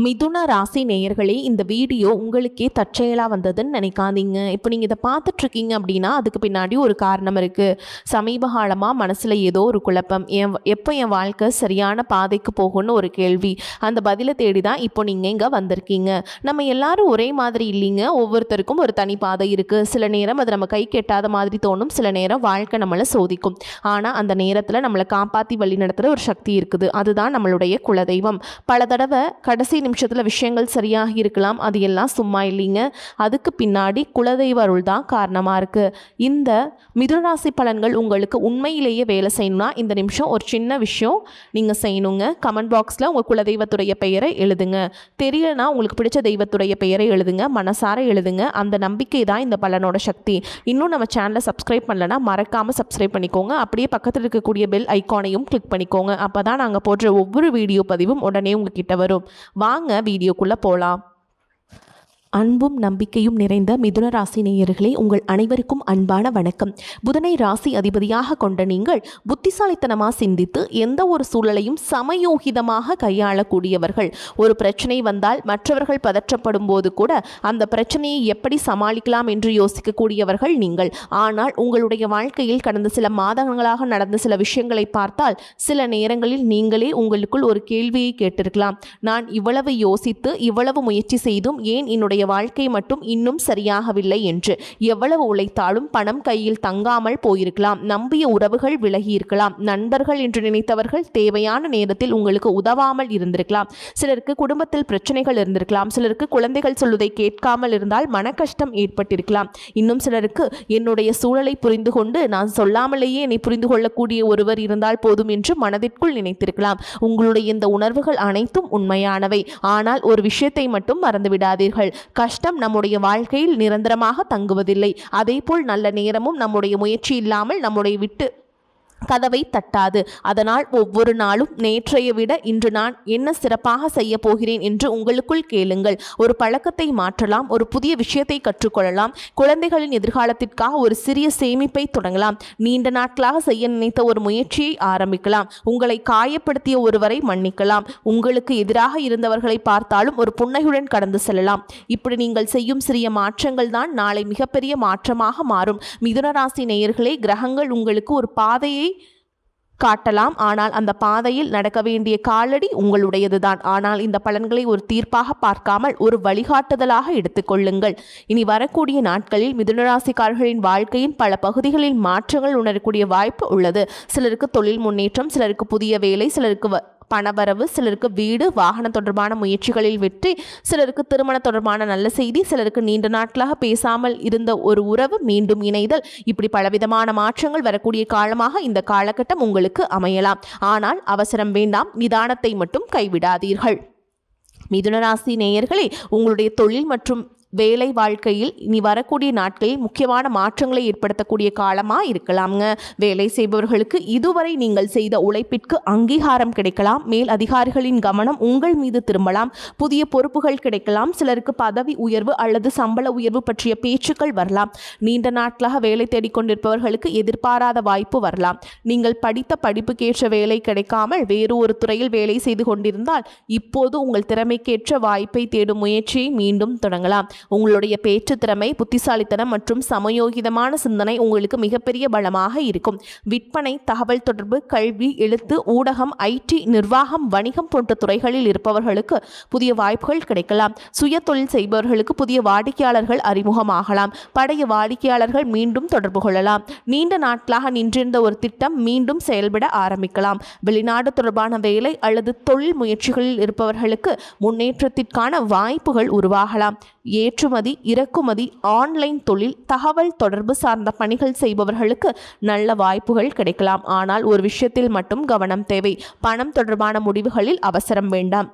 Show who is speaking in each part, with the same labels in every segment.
Speaker 1: மிதுன ராசி நேயர்களே, இந்த வீடியோ உங்களுக்கே தற்செயலாக வந்ததுன்னு நினைக்காதீங்க. இப்போ நீங்கள் இதை பார்த்துட்ருக்கீங்க அப்படின்னா அதுக்கு பின்னாடி ஒரு காரணம் இருக்குது. சமீப காலமாக மனசில் ஏதோ ஒரு குழப்பம், எப்போ என் வாழ்க்கை சரியான பாதைக்கு போகும்னு ஒரு கேள்வி. அந்த பதிலை தேடி தான் இப்போ நீங்கள் இங்கே வந்திருக்கீங்க. நம்ம எல்லாரும் ஒரே மாதிரி இல்லைங்க. ஒவ்வொருத்தருக்கும் ஒரு தனி பாதை இருக்குது. சில நேரம் அது நம்ம கை கெட்டாத மாதிரி தோணும், சில நேரம் வாழ்க்கை நம்மளை சோதிக்கும். ஆனால் அந்த நேரத்தில் நம்மளை காப்பாற்றி வழி நடத்துகிற ஒரு சக்தி இருக்குது. அதுதான் நம்மளுடைய குலதெய்வம். பல தடவை கடைசி நிமிஷத்தில் விஷயங்கள் சரியாக இருக்கலாம், அது எல்லாம் சும்மா இல்லைங்க. அதுக்கு பின்னாடி குலதெய்வ அருள் தான் காரணமாக இருக்குது. இந்த மிதுனராசி பலன்கள் உங்களுக்கு உண்மையிலேயே வேலை செய்யணும்னா இந்த நிமிஷம் ஒரு சின்ன விஷயம் நீங்கள் செய்யணுங்க. கமெண்ட் பாக்ஸில் உங்கள் குலதெய்வத்துடைய பெயரை எழுதுங்க. தெரியலனா உங்களுக்கு பிடிச்ச தெய்வத்துடைய பெயரை எழுதுங்க, மனசார எழுதுங்க. அந்த நம்பிக்கை தான் இந்த பலனோட சக்தி. இன்னும் நம்ம சேனலை சப்ஸ்கிரைப் பண்ணலன்னா மறக்காமல் சப்ஸ்கிரைப் பண்ணிக்கோங்க. அப்படியே பக்கத்தில் இருக்கக்கூடிய பெல் ஐக்கானையும் கிளிக் பண்ணிக்கோங்க. அப்போ தான் நாங்கள் போடுற ஒவ்வொரு வீடியோ பதிவும் உடனே உங்ககிட்ட வரும். வாங்க வீடியோக்குள்ளே போகலாம். அன்பும் நம்பிக்கையும் நிறைந்த மிதுன ராசி நேயர்களே, உங்கள் அனைவருக்கும் அன்பான வணக்கம். புதனை ராசி அதிபதியாக கொண்ட நீங்கள் புத்திசாலித்தனமாக சிந்தித்து எந்த ஒரு சூழலையும் சமயோகிதமாக கையாளக்கூடியவர்கள். ஒரு பிரச்சனை வந்தால் மற்றவர்கள் பதற்றப்படும் போது கூட அந்த பிரச்சனையை எப்படி சமாளிக்கலாம் என்று யோசிக்கக்கூடியவர்கள் நீங்கள். ஆனால் உங்களுடைய வாழ்க்கையில் கடந்த சில மாதங்களாக நடந்த சில விஷயங்களை பார்த்தால் சில நேரங்களில் நீங்களே உங்களுக்குள் ஒரு கேள்வியை கேட்டிருக்கலாம். நான் இவ்வளவு யோசித்து இவ்வளவு முயற்சி செய்தும் ஏன் என்னுடைய வாழ்க்கை மட்டும் இன்னும் சரியாகவில்லை என்று. எவ்வளவு உழைத்தாலும் பணம் கையில் தங்காமல் போயிருக்கலாம். நம்பிய உறவுகள் விலகி இருக்கலாம். நண்பர்கள் என்று நினைத்தவர்கள் தேவையான நேரத்தில் உங்களுக்கு உதவாமல் இருந்திருக்கலாம். சிலருக்கு குடும்பத்தில் பிரச்சனைகள் இருந்திருக்கலாம். சிலருக்கு குழந்தைகள் சொல்வதை கேட்காமல் இருந்தால் மன கஷ்டம் ஏற்பட்டிருக்கலாம். இன்னும் சிலருக்கு என்னுடைய சூழலை புரிந்து கொண்டு நான் சொல்லாமலேயே என்னை புரிந்து கொள்ளக்கூடிய ஒருவர் இருந்தால் போதும் என்று மனதிற்குள் நினைத்திருக்கலாம். உங்களுடைய இந்த உணர்வுகள் அனைத்தும் உண்மையானவை. ஆனால் ஒரு விஷயத்தை மட்டும் மறந்துவிடாதீர்கள். கஷ்டம் நம்முடைய வாழ்க்கையில் நிரந்தரமாக தங்குவதில்லை. அதேபோல் நல்ல நேரமும் நம்முடைய முயற்சி இல்லாமல் நம்முடைய விட்டு கதவை தட்டாது. அதனால் ஒவ்வொரு நாளும் நேற்றைய விட இன்று நான் என்ன சிறப்பாக செய்ய போகிறேன் என்று உங்களுக்குள் கேளுங்கள். ஒரு பழக்கத்தை மாற்றலாம், ஒரு புதிய விஷயத்தை கற்றுக்கொள்ளலாம், குழந்தைகளின் எதிர்காலத்திற்காக ஒரு சிறிய சேமிப்பை தொடங்கலாம், நீண்ட நாட்களாக செய்ய நினைத்த ஒரு முயற்சியை ஆரம்பிக்கலாம், உங்களை காயப்படுத்திய ஒருவரை மன்னிக்கலாம், உங்களுக்கு எதிராக இருந்தவர்களை பார்த்தாலும் ஒரு புன்னகையுடன் கடந்து செல்லலாம். இப்படி நீங்கள் செய்யும் சிறிய மாற்றங்கள் தான் நாளை மிகப்பெரிய மாற்றமாக மாறும். மிதுனராசி நேயர்களே, கிரகங்கள் உங்களுக்கு ஒரு பாதையை காட்டலாம். ஆனால் அந்த பாதையில் நடக்க வேண்டிய காலடி உங்களுடையதுதான். ஆனால் இந்த பலன்களை ஒரு தீர்ப்பாக பார்க்காமல் ஒரு வழிகாட்டுதலாக எடுத்துக்கொள்ளுங்கள். இனி வரக்கூடிய நாட்களில் மிதுனராசிக்காரர்களின் வாழ்க்கையின் பல பகுதிகளில் மாற்றங்கள் உணரக்கூடிய வாய்ப்பு உள்ளது. சிலருக்கு தொழில் முன்னேற்றம், சிலருக்கு புதிய வேலை, சிலருக்கு பணவரவு, சிலருக்கு வீடு வாகனம் தொடர்பான முயற்சிகளில் வெற்றி, சிலருக்கு திருமண தொடர்பான நல்ல செய்தி, சிலருக்கு நீண்ட நாட்களாக பேசாமல் இருந்த ஒரு உறவு மீண்டும் இணைதல். இப்படி பலவிதமான மாற்றங்கள் வரக்கூடிய காலமாக இந்த காலகட்டம் உங்களுக்கு அமையலாம். ஆனால் அவசரம் வேண்டாம், நிதானத்தை மட்டும் கைவிடாதீர்கள். மிதுனராசி நேயர்களே, உங்களுடைய தொழில் மற்றும் வேலை வாழ்க்கையில் இனி வரக்கூடிய நாட்களில் முக்கியமான மாற்றங்களை ஏற்படுத்தக்கூடிய காலமாக இருக்கலாம்ங்க. வேலை செய்பவர்களுக்கு இதுவரை நீங்கள் செய்த உழைப்பிற்கு அங்கீகாரம் கிடைக்கலாம். மேல் அதிகாரிகளின் கவனம் உங்கள் மீது திரும்பலாம். புதிய பொறுப்புகள் கிடைக்கலாம். சிலருக்கு பதவி உயர்வு அல்லது சம்பள உயர்வு பற்றிய பேச்சுக்கள் வரலாம். நீண்ட நாட்களாக வேலை தேடிக்கொண்டிருப்பவர்களுக்கு எதிர்பாராத வாய்ப்பு வரலாம். நீங்கள் படித்த படிப்புக்கேற்ற வேலை கிடைக்காமல் வேறு ஒரு துறையில் வேலை செய்து கொண்டிருந்தால் இப்போது உங்கள் திறமைக்கேற்ற வாய்ப்பை தேடும் முயற்சியை மீண்டும் தொடங்கலாம். உங்களுடைய பேச்சு திறமை, புத்திசாலித்தனம் மற்றும் சமயோகிதமான சிந்தனை உங்களுக்கு மிகப்பெரிய பலமாக இருக்கும். விற்பனை, தகவல் தொடர்பு, கல்வி, எழுத்து, ஊடகம், ஐடி, நிர்வாகம், வணிகம் போன்ற துறைகளில் இருப்பவர்களுக்கு புதிய வாய்ப்புகள் கிடைக்கலாம். சுய தொழில் செய்பவர்களுக்கு புதிய வாடிக்கையாளர்கள் அறிமுகமாகலாம். பழைய வாடிக்கையாளர்கள் மீண்டும் தொடர்பு கொள்ளலாம். நீண்ட நாட்களாக நின்றிருந்த ஒரு திட்டம் மீண்டும் செயல்பட ஆரம்பிக்கலாம். வெளிநாடு தொடர்பான வேலை அல்லது தொழில் முயற்சிகளில் இருப்பவர்களுக்கு முன்னேற்றத்திற்கான வாய்ப்புகள் உருவாகலாம். ஏற்றுமதி, இறக்குமதி, ஆன்லைன் தொழில், தகவல் தொடர்பு சார்ந்த பணிகள் செய்பவர்களுக்கு நல்ல வாய்ப்புகள் கிடைக்கலாம். ஆனால் ஒரு விஷயத்தில் மட்டும் கவனம் தேவை. பணம் தொடர்பான முடிவுகளில் அவசரம் வேண்டாம்.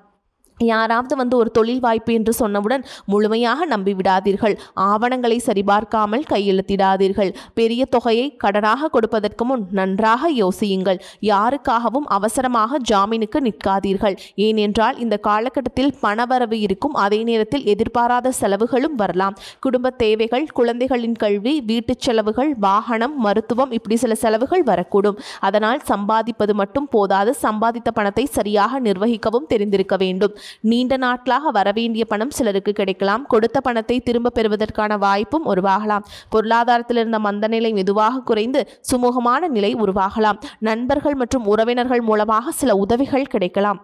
Speaker 1: யாராவது ஒரு தொழில் வாய்ப்பு என்று சொன்னவுடன் முழுமையாக நம்பிவிடாதீர்கள். ஆவணங்களை சரிபார்க்காமல் கையெழுத்திடாதீர்கள். பெரிய தொகையை கடனாக கொடுப்பதற்கு முன் நன்றாக யோசியுங்கள். யாருக்காகவும் அவசரமாக ஜாமீனுக்கு நிற்காதீர்கள். ஏனென்றால் இந்த காலகட்டத்தில் பணவரவு இருக்கும், அதே நேரத்தில் எதிர்பாராத செலவுகளும் வரலாம். குடும்ப தேவைகள், குழந்தைகளின் கல்வி, வீட்டுச் செலவுகள், வாகனம், மருத்துவம், இப்படி சில செலவுகள் வரக்கூடும். அதனால் சம்பாதிப்பது மட்டும் போதாது, சம்பாதித்த பணத்தை சரியாக நிர்வகிக்கவும் தெரிந்திருக்க வேண்டும். நீண்ட நாட்களாக வரவேண்டிய பணம் சிலருக்கு கிடைக்கலாம். கொடுத்த பணத்தை திரும்ப பெறுவதற்கான வாய்ப்பும் உருவாகலாம். பொருளாதாரத்தில் இருந்த மந்த நிலை மெதுவாக குறைந்து சுமூகமான நிலை உருவாகலாம். நண்பர்கள் மற்றும் உறவினர்கள் மூலமாக சில உதவிகள் கிடைக்கலாம்.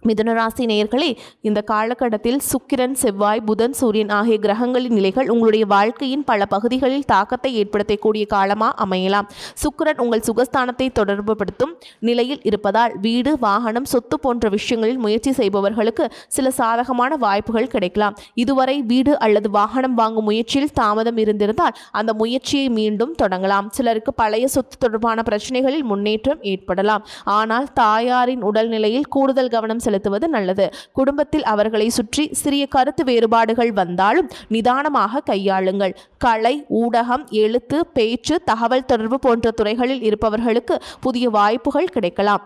Speaker 1: மிதுனராசி நேயர்களே, இந்த காலகட்டத்தில் சுக்கிரன், செவ்வாய், புதன், சூரியன் ஆகிய கிரகங்களின் நிலைகள் உங்களுடைய வாழ்க்கையின் பல பகுதிகளில் தாக்கத்தை ஏற்படுத்தக்கூடிய காலமாக அமையலாம். சுக்கிரன் உங்கள் சுகஸ்தானத்தை தொடர்புபடுத்தும் நிலையில் இருப்பதால் வீடு, வாகனம், சொத்து போன்ற விஷயங்களில் முயற்சி செய்பவர்களுக்கு சில சாதகமான வாய்ப்புகள் கிடைக்கலாம். இதுவரை வீடு அல்லது வாகனம் வாங்கும் முயற்சியில் தாமதம் இருந்திருந்தால் அந்த முயற்சியை மீண்டும் தொடங்கலாம். சிலருக்கு பழைய சொத்து தொடர்பான பிரச்சனைகளில் முன்னேற்றம் ஏற்படலாம். ஆனால் தாயாரின் உடல்நிலையில் கூடுதல் கவனம் செலுத்துவது நல்லது. குடும்பத்தில் அவர்களை சுற்றி சிறிய கருத்து வேறுபாடுகள் வந்தாலும் நிதானமாக கையாளுங்கள். கலை, ஊடகம், எழுத்து, பேச்சு, தகவல் தொடர்பு போன்ற துறைகளில் இருப்பவர்களுக்கு புதிய வாய்ப்புகள் கிடைக்கலாம்.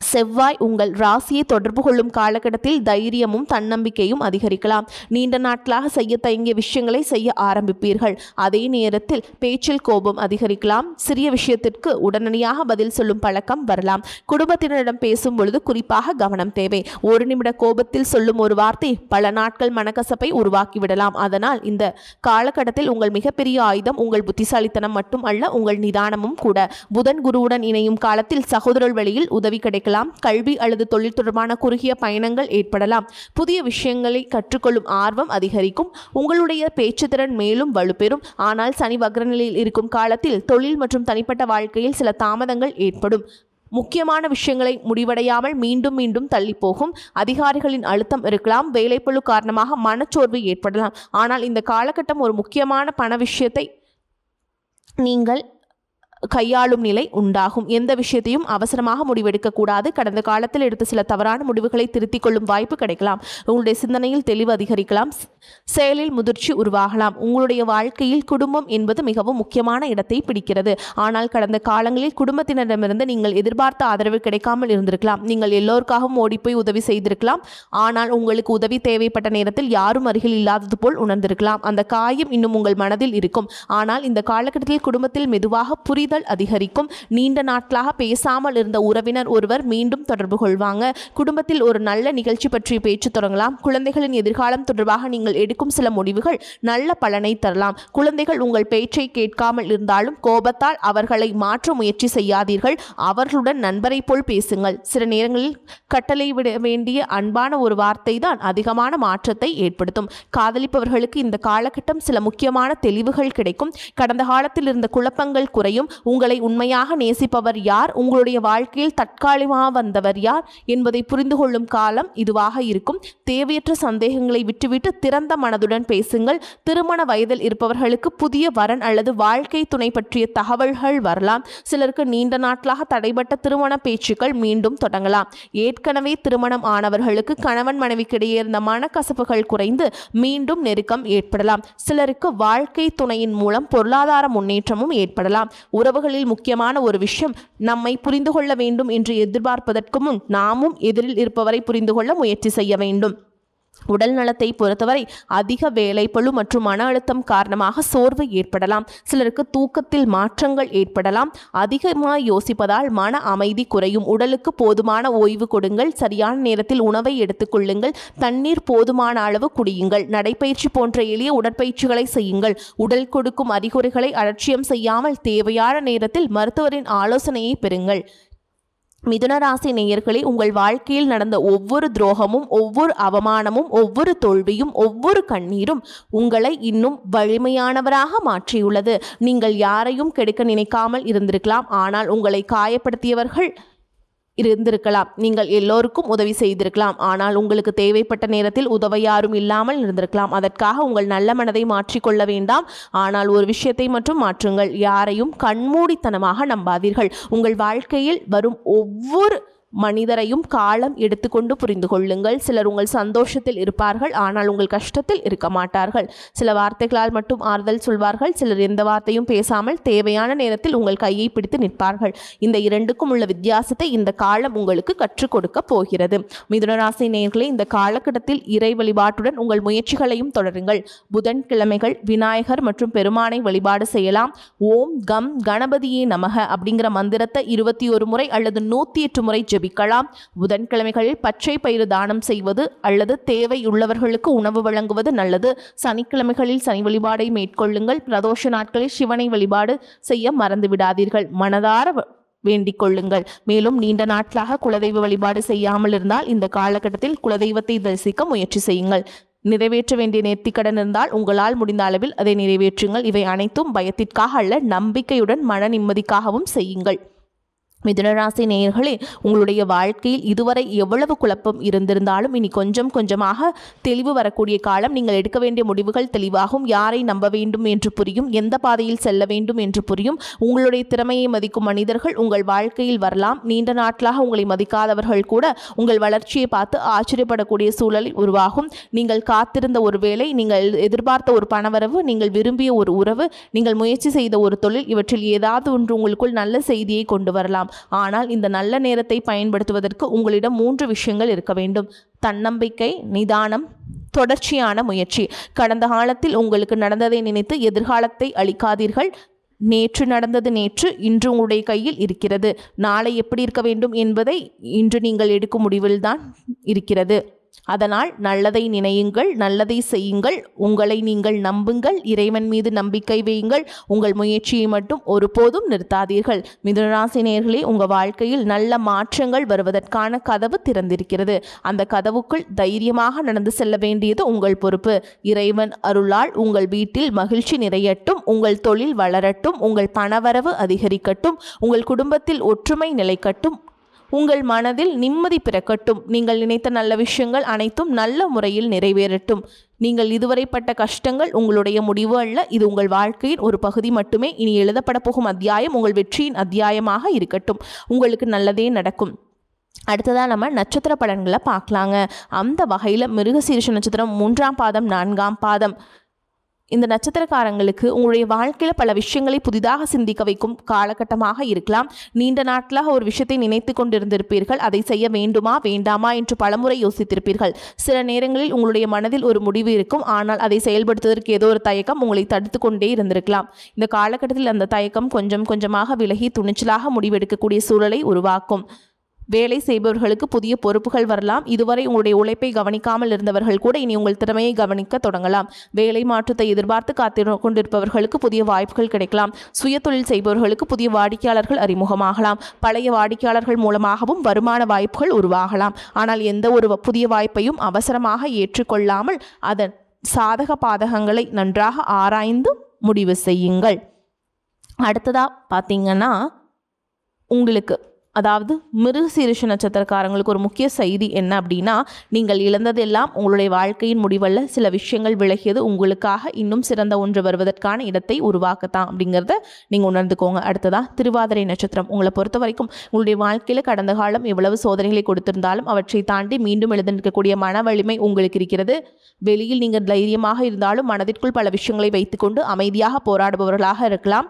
Speaker 1: செவ்வாய் உங்கள் ராசியை தொடர்பு கொள்ளும் காலகட்டத்தில் தைரியமும் தன்னம்பிக்கையும் அதிகரிக்கலாம். நீண்ட நாட்களாக செய்ய தயங்கிய விஷயங்களை செய்ய ஆரம்பிப்பீர்கள். அதே நேரத்தில் பேச்சில் கோபம் அதிகரிக்கலாம். சிறிய விஷயத்திற்கு உடனடியாக பதில் சொல்லும் பழக்கம் வரலாம். குடும்பத்தினரிடம் பேசும் பொழுது குறிப்பாக கவனம் தேவை. ஒரு நிமிட கோபத்தில் சொல்லும் ஒரு வார்த்தை பல நாட்கள் மனக்கசப்பை உருவாக்கிவிடலாம். அதனால் இந்த காலகட்டத்தில் உங்கள் மிகப்பெரிய ஆயுதம் உங்கள் புத்திசாலித்தனம் மட்டும் அல்ல, உங்கள் நிதானமும் கூட. புதன் குருவுடன் இணையும் காலத்தில் சகோதரர் வழியில் உதவி கிடைக்கலாம். கல்வி அல்லது தொழில் தொடர்பான குறுகிய பயணங்கள் ஏற்படலாம். புதிய விஷயங்களை கற்றுக்கொள்ளும் ஆர்வம் அதிகரிக்கும். உங்களுடைய பேச்சுத்திறன் மேலும் வலுப்பெறும். ஆனால் சனி வக்ரநிலையில் இருக்கும் காலத்தில் தொழில் மற்றும் தனிப்பட்ட வாழ்க்கையில் சில தாமதங்கள் ஏற்படும். முக்கியமான விஷயங்களை முடிவடையாமல் மீண்டும் மீண்டும் தள்ளி போகும். அதிகாரிகளின் அழுத்தம் இருக்கலாம். வேலைப்பளு காரணமாக மனச்சோர்வு ஏற்படலாம். ஆனால் இந்த காலகட்டம் ஒரு முக்கியமான பண விஷயத்தை நீங்கள் கையாளும் நிலை உண்டாகும். எந்த விஷயத்தையும் அவசரமாக முடிவெடுக்கக்கூடாது. கடந்த காலத்தில் எடுத்த சில தவறான முடிவுகளை திருத்திக் கொள்ளும் வாய்ப்பு கிடைக்கலாம். உங்களுடைய சிந்தனையில் தெளிவு அதிகரிக்கலாம். செயலில் முதிர்ச்சி உருவாகலாம். உங்களுடைய வாழ்க்கையில் குடும்பம் என்பது மிகவும் முக்கியமான இடத்தை பிடிக்கிறது. ஆனால் கடந்த காலங்களில் குடும்பத்தினரிடமிருந்து நீங்கள் எதிர்பார்த்த ஆதரவு கிடைக்காமல் இருந்திருக்கலாம். நீங்கள் எல்லோருக்காகவும் ஓடிப்போய் உதவி செய்திருக்கலாம். ஆனால் உங்களுக்கு உதவி தேவைப்பட்ட நேரத்தில் யாரும் அருகில் இல்லாதது போல் உணர்ந்திருக்கலாம். அந்த காயம் இன்னும் உங்கள் மனதில் இருக்கும். ஆனால் இந்த காலகட்டத்தில் குடும்பத்தில் மெதுவாக அதிகரிக்கும். நீண்ட நாட்களாக பேசாமல் இருந்த உறவினர் ஒருவர் மீண்டும் தொடர்பு கொள்வாங்க. குடும்பத்தில் ஒரு நல்ல நிகழ்ச்சி பற்றி பேச்சு தொடங்கலாம். குழந்தைகளின் எதிர்காலம் தொடர்பாக நீங்கள் எடுக்கும் சில முடிவுகள் நல்ல பலனை தரலாம். குழந்தைகள் உங்கள் பேச்சை கேட்காமல் இருந்தாலும் கோபத்தால் அவர்களை மாற்ற முயற்சி செய்யாதீர்கள். அவர்களுடன் நண்பரை போல் பேசுங்கள். சில நேரங்களில் கட்டளை விட வேண்டிய அன்பான ஒரு வார்த்தை தான் அதிகமான மாற்றத்தை ஏற்படுத்தும். காதலிப்பவர்களுக்கு இந்த காலகட்டம் சில முக்கியமான தெளிவுகள் கிடைக்கும். கடந்த காலத்தில் இருந்த குழப்பங்கள் குறையும். உங்களை உண்மையாக நேசிப்பவர் யார், உங்களுடைய வாழ்க்கையில் தற்காலிகமாக வந்தவர் யார் என்பதை புரிந்து கொள்ளும் காலம் இதுவாக இருக்கும். தேவையற்ற சந்தேகங்களை விட்டுவிட்டு திறந்த மனதுடன் பேசுங்கள். திருமண வயதில் இருப்பவர்களுக்கு புதிய வரன் அல்லது வாழ்க்கை துணை பற்றிய தகவல்கள் வரலாம். சிலருக்கு நீண்ட நாட்களாக தடைபட்ட திருமண பேச்சுக்கள் மீண்டும் தொடங்கலாம். ஏற்கனவே திருமணம் ஆனவர்களுக்கு கணவன் மனைவிக்கிடையே இருந்த மனக்கசப்புகள் குறைந்து மீண்டும் நெருக்கம் ஏற்படலாம். சிலருக்கு வாழ்க்கை துணையின் மூலம் பொருளாதார முன்னேற்றமும் ஏற்படலாம். உறவுகளில் முக்கியமான ஒரு விஷயம், நம்மை புரிந்து கொள்ள வேண்டும் என்று எதிர்பார்ப்பதற்கு முன் நாமும் எதிரில் இருப்பவரை புரிந்து கொள்ள முயற்சி செய்ய வேண்டும். உடல் நலத்தை பொறுத்தவரை அதிக வேலைப்பளு மற்றும் மன அழுத்தம் காரணமாக சோர்வு ஏற்படலாம். சிலருக்கு தூக்கத்தில் மாற்றங்கள் ஏற்படலாம். அதிகமாக யோசிப்பதால் மன அமைதி குறையும். உடலுக்கு போதுமான ஓய்வு கொடுங்கள். சரியான நேரத்தில் உணவை எடுத்துக்கொள்ளுங்கள். தண்ணீர் போதுமான அளவு குடியுங்கள். நடைப்பயிற்சி போன்ற எளிய உடற்பயிற்சிகளை செய்யுங்கள். உடல் கொடுக்கும் அறிகுறிகளை அலட்சியம் செய்யாமல் தேவையான நேரத்தில் மருத்துவரின் ஆலோசனையை பெறுங்கள். மிதுனராசி நேயர்களே, உங்கள் வாழ்க்கையில் நடந்த ஒவ்வொரு துரோகமும், ஒவ்வொரு அவமானமும், ஒவ்வொரு தோல்வியும், ஒவ்வொரு கண்ணீரும் உங்களை இன்னும் வலிமையானவராக மாற்றியுள்ளது. நீங்கள் யாரையும் கெடுக்க நினைக்காமல் இருந்திருக்கலாம். ஆனால் உங்களை காயப்படுத்தியவர்கள் இருந்திருக்கலாம். நீங்கள் எல்லோருக்கும் உதவி செய்திருக்கலாம். ஆனால் உங்களுக்கு தேவைப்பட்ட நேரத்தில் உதவ யாரும் இல்லாமல் இருந்திருக்கலாம். அதற்காக உங்கள் நல்ல மனதை மாற்றிக்கொள்ள வேண்டாம். ஆனால் ஒரு விஷயத்தை மட்டும் மாற்றுங்கள். யாரையும் கண்மூடித்தனமாக நம்பாதீர்கள். உங்கள் வாழ்க்கையில் வரும் ஒவ்வொரு மனிதரையும் காலம் எடுத்துக்கொண்டு புரிந்து கொள்ளுங்கள். சிலர் உங்கள் சந்தோஷத்தில் இருப்பார்கள், ஆனால் உங்கள் கஷ்டத்தில் இருக்க மாட்டார்கள். சில வார்த்தைகளால் மட்டும் ஆறுதல் சொல்வார்கள். சிலர் எந்த வார்த்தையும் பேசாமல் தேவையான நேரத்தில் உங்கள் கையை பிடித்து நிற்பார்கள். இந்த இரண்டுக்கும் உள்ள வித்தியாசத்தை இந்த காலம் உங்களுக்கு கற்றுக் கொடுக்க போகிறது. மிதுனராசி நேயர்களே, இந்த காலகட்டத்தில் இறை வழிபாட்டுடன் உங்கள் முயற்சிகளையும் தொடருங்கள். புதன்கிழமைகள் விநாயகர் மற்றும் பெருமானை வழிபாடு செய்யலாம். ஓம் கம் கணபதியே நமக அப்படிங்கிற மந்திரத்தை 21 முறை அல்லது 108 முறை ஜெபிக்கலாம். புதன்கிழமைகளில் பச்சை பயிறு தானம் செய்வது அல்லது தேவையுள்ளவர்களுக்கு உணவு வழங்குவது நல்லது. சனிக்கிழமைகளில் சனி வழிபாடை மேற்கொள்ளுங்கள். பிரதோஷ நாட்களில் சிவனை வழிபாடு செய்ய மறந்து விடாதீர்கள். மனதார வேண்டிக் கொள்ளுங்கள். மேலும் நீண்ட நாட்களாக குலதெய்வ வழிபாடு செய்யாமல் இருந்தால் இந்த காலகட்டத்தில் குலதெய்வத்தை தரிசிக்க முயற்சி செய்யுங்கள். நிறைவேற்ற வேண்டிய நேர்த்திக்கடன் இருந்தால் உங்களால் முடிந்த அளவில் அதை நிறைவேற்றுங்கள். இவை அனைத்தும் பயத்திற்காக அல்ல, நம்பிக்கையுடன் மன நிம்மதிக்காகவும் செய்யுங்கள். மிதுனராசி நேயர்களே, உங்களுடைய வாழ்க்கையில் இதுவரை எவ்வளவு குழப்பம் இருந்திருந்தாலும் இனி கொஞ்சம் கொஞ்சமாக தெளிவு வரக்கூடிய காலம். நீங்கள் எடுக்க வேண்டிய முடிவுகள் தெளிவாகும். யாரை நம்ப வேண்டும் என்று புரியும். எந்த பாதையில் செல்ல வேண்டும் என்று புரியும். உங்களுடைய திறமையை மதிக்கும் மனிதர்கள் உங்கள் வாழ்க்கையில் வரலாம். நீண்ட நாட்களாக உங்களை மதிக்காதவர்கள் கூட உங்கள் வளர்ச்சியை பார்த்து ஆச்சரியப்படக்கூடிய சூழலில் உருவாகும். நீங்கள் காத்திருந்த ஒரு வேலை, நீங்கள் எதிர்பார்த்த ஒரு பணவரவு, நீங்கள் விரும்பிய ஒரு உறவு, நீங்கள் முயற்சி செய்த ஒரு தொழில், இவற்றில் ஏதாவது ஒன்று உங்களுக்குள் நல்ல செய்தியை கொண்டு வரலாம். ஆனால் இந்த நல்ல நேரத்தை பயன்படுத்துவதற்கு உங்களிடம் 3 விஷயங்கள் இருக்க வேண்டும். தன்னம்பிக்கை, நிதானம், தொடர்ச்சியான முயற்சி. கடந்த காலத்தில் உங்களுக்கு நடந்ததை நினைத்து எதிர்காலத்தை அளிக்காதீர்கள். நேற்று நடந்தது நேற்று, இன்று உங்களுடைய கையில் இருக்கிறது. நாளை எப்படி இருக்க வேண்டும் என்பதை இன்று நீங்கள் எடுக்கும் முடிவில்தான் இருக்கிறது. அதனால் நல்லதை நினையுங்கள், நல்லதை செய்யுங்கள், உங்களை நீங்கள் நம்புங்கள், இறைவன் மீது நம்பிக்கை வையுங்கள். உங்கள் முயற்சியை மட்டும் ஒருபோதும் நிறுத்தாதீர்கள். மிதுனராசி நேயர்களே, உங்கள் வாழ்க்கையில் நல்ல மாற்றங்கள் வருவதற்கான கதவு திறந்திருக்கிறது. அந்த கதவுக்குள் தைரியமாக நடந்து செல்ல வேண்டியது உங்கள் பொறுப்பு. இறைவன் அருளால் உங்கள் வீட்டில் மகிழ்ச்சி நிறையட்டும், உங்கள் தொழில் வளரட்டும், உங்கள் பணவரவு அதிகரிக்கட்டும், உங்கள் குடும்பத்தில் ஒற்றுமை நிலைக்கட்டும், உங்கள் மனதில் நிம்மதி பிறக்கட்டும். நீங்கள் நினைத்த நல்ல விஷயங்கள் அனைத்தும் நல்ல முறையில் நிறைவேறட்டும். நீங்கள் இதுவரை பட்ட கஷ்டங்கள் உங்களுடைய முடிவு அல்ல, இது உங்கள் வாழ்க்கையின் ஒரு பகுதி மட்டுமே. இனி எழுதப்பட போகும் அத்தியாயம் உங்கள் வெற்றியின் அத்தியாயமாக இருக்கட்டும். உங்களுக்கு நல்லதே நடக்கும். அடுத்ததாக நம்ம நட்சத்திர பலன்களை பார்க்கலாங்க. அந்த வகையில் மிருகசீரிஷ நட்சத்திரம் 3ஆம் பாதம் 4ஆம் பாதம் இந்த நட்சத்திரக்காரங்களுக்கு உங்களுடைய வாழ்க்கையில் பல விஷயங்களை புதிதாக சிந்திக்க வைக்கும் காலகட்டமாக இருக்கலாம். நீண்ட நாட்களாக ஒரு விஷயத்தை நினைத்து கொண்டிருந்திருப்பீர்கள். அதை செய்ய வேண்டுமா வேண்டாமா என்று பலமுறை யோசித்திருப்பீர்கள். சில நேரங்களில் உங்களுடைய மனதில் ஒரு முடிவு இருக்கும், ஆனால் அதை செயல்படுத்துவதற்கு ஏதோ ஒரு தயக்கம் உங்களை தடுத்து கொண்டே இருந்திருக்கலாம். இந்த காலகட்டத்தில் அந்த தயக்கம் கொஞ்சம் கொஞ்சமாக விலகி துணிச்சலாக முடிவெடுக்கக்கூடிய சூழலை உருவாக்கும். வேலை செய்பவர்களுக்கு புதிய பொறுப்புகள் வரலாம். இதுவரை உங்களுடைய உழைப்பை கவனிக்காமல் இருந்தவர்கள் கூட இனி உங்கள் திறமையை கவனிக்க தொடங்கலாம். வேலை மாற்றத்தை எதிர்பார்த்து காத்து கொண்டிருப்பவர்களுக்கு புதிய வாய்ப்புகள் கிடைக்கலாம். சுய தொழில் செய்பவர்களுக்கு புதிய வாடிக்கையாளர்கள் அறிமுகமாகலாம். பழைய வாடிக்கையாளர்கள் மூலமாகவும் வருமான வாய்ப்புகள் உருவாகலாம். ஆனால் எந்த ஒரு புதிய வாய்ப்பையும் அவசரமாக ஏற்றுக்கொள்ளாமல் அதன் சாதக பாதகங்களை நன்றாக ஆராய்ந்து முடிவு செய்யுங்கள். அடுத்ததாக பார்த்தீங்கன்னா, உங்களுக்கு அதாவது மிருகசீரிஷ நட்சத்திரக்காரங்களுக்கு ஒரு முக்கிய செய்தி என்ன அப்படின்னா, நீங்கள் இழந்ததெல்லாம் உங்களுடைய வாழ்க்கையின் முடிவல்ல. சில விஷயங்கள் விலகியது உங்களுக்காக இன்னும் சிறந்த ஒன்று வருவதற்கான இடத்தை உருவாக்கத்தான் அப்படிங்கிறத நீங்கள் உணர்ந்துக்கோங்க. அடுத்ததாக திருவாதிரை நட்சத்திரம். உங்களை பொறுத்த வரைக்கும் உங்களுடைய வாழ்க்கையில் கடந்த காலம் எவ்வளவு சோதனைகளை கொடுத்திருந்தாலும் அவற்றை தாண்டி மீண்டும் எழுந்திருக்கக்கூடிய மன வலிமை உங்களுக்கு இருக்கிறது. வெளியில் நீங்கள் தைரியமாக இருந்தாலும் மனதிற்குள் பல விஷயங்களை வைத்துக்கொண்டு அமைதியாக போராடுபவர்களாக இருக்கலாம்.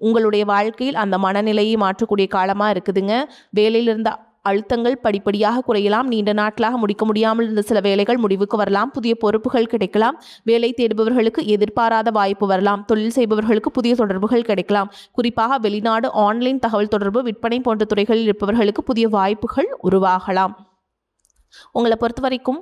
Speaker 1: உங்களுடைய வாழ்க்கையில் அந்த மனநிலையை மாற்றக்கூடிய காலமாக இருக்குதுங்க. வேலையில் இருந்த அழுத்தங்கள் படிப்படியாக குறையலாம். நீண்ட நாட்களாக முடிக்க முடியாமல் இருந்த சில வேலைகள் முடிவுக்கு வரலாம். புதிய பொறுப்புகள் கிடைக்கலாம். வேலை தேடுபவர்களுக்கு எதிர்பாராத வாய்ப்பு வரலாம். தொழில் செய்பவர்களுக்கு புதிய தொடர்புகள் கிடைக்கலாம். குறிப்பாக வெளிநாடு, ஆன்லைன் தகவல் தொடர்பு, விற்பனை போன்ற துறைகளில் இருப்பவர்களுக்கு புதிய வாய்ப்புகள் உருவாகலாம். உங்களை பொறுத்த வரைக்கும்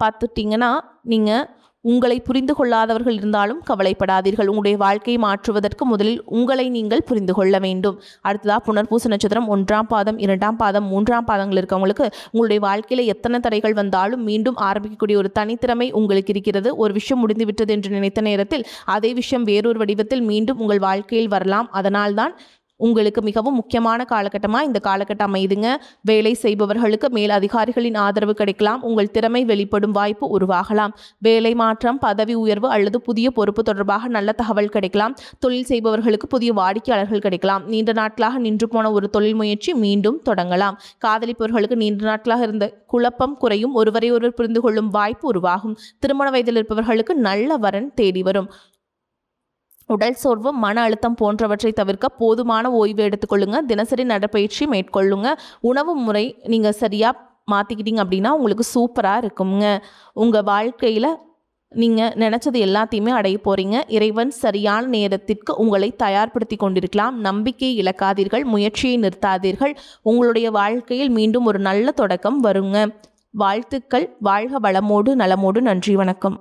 Speaker 1: பார்த்துட்டிங்கன்னா, நீங்கள் உங்களை புரிந்து கொள்ளாதவர்கள் இருந்தாலும் கவலைப்படாதீர்கள். உங்களுடைய வாழ்க்கையை மாற்றுவதற்கு முதலில் உங்களை நீங்கள் புரிந்து கொள்ள வேண்டும். அடுத்ததாக புனர்பூச நட்சத்திரம் 1ஆம் பாதம் 2ஆம் பாதம் 3ஆம் பாதங்கள் இருக்கவங்களுக்கு உங்களுடைய வாழ்க்கையில் எத்தனை தடைகள் வந்தாலும் மீண்டும் ஆரம்பிக்கக்கூடிய ஒரு தனித்திறமை உங்களுக்கு இருக்கிறது. ஒரு விஷயம் முடிந்து விட்டது என்று நினைத்த நேரத்தில் அதே விஷயம் வேறொரு வடிவத்தில் மீண்டும் உங்கள் வாழ்க்கையில் வரலாம். அதனால்தான் உங்களுக்கு மிகவும் முக்கியமான காலகட்டமாக இந்த காலகட்டம் அமைதுங்க. வேலை செய்பவர்களுக்கு மேல் அதிகாரிகளின் ஆதரவு கிடைக்கலாம். உங்கள் திறமை வெளிப்படும் வாய்ப்பு உருவாகலாம். வேலை மாற்றம், பதவி உயர்வு அல்லது புதிய பொறுப்பு தொடர்பாக நல்ல தகவல் கிடைக்கலாம். தொழில் செய்பவர்களுக்கு புதிய வாடிக்கையாளர்கள் கிடைக்கலாம். நீண்ட நாட்களாக நின்று போன ஒரு தொழில் முயற்சி மீண்டும் தொடங்கலாம். காதலிப்பவர்களுக்கு நீண்ட நாட்களாக இருந்த குழப்பம் குறையும். ஒருவரை ஒருவர் புரிந்து கொள்ளும் வாய்ப்பு உருவாகும். திருமண வயதில் இருப்பவர்களுக்கு நல்ல வரன் தேடி வரும். உடல் சோர்வு, மன அழுத்தம் போன்றவற்றை தவிர்க்க போதுமான ஓய்வு எடுத்துக்கொள்ளுங்க. தினசரி நடைப்பயிற்சி மேற்கொள்ளுங்க. உணவு முறை நீங்கள் சரியாக மாற்றிக்கிட்டீங்க அப்படின்னா உங்களுக்கு சூப்பராக இருக்குங்க. உங்கள் வாழ்க்கையில் நீங்கள் நினச்சது எல்லாத்தையுமே அடைய போகிறீங்க. இறைவன் சரியான நேரத்திற்கு உங்களை தயார்படுத்தி கொண்டிருக்கலாம். நம்பிக்கையை இழக்காதீர்கள், முயற்சியை நிறுத்தாதீர்கள். உங்களுடைய வாழ்க்கையில் மீண்டும் ஒரு நல்ல தொடக்கம் வருங்க. வாழ்த்துக்கள். வாழ்க வளமோடு நலமோடு. நன்றி, வணக்கம்.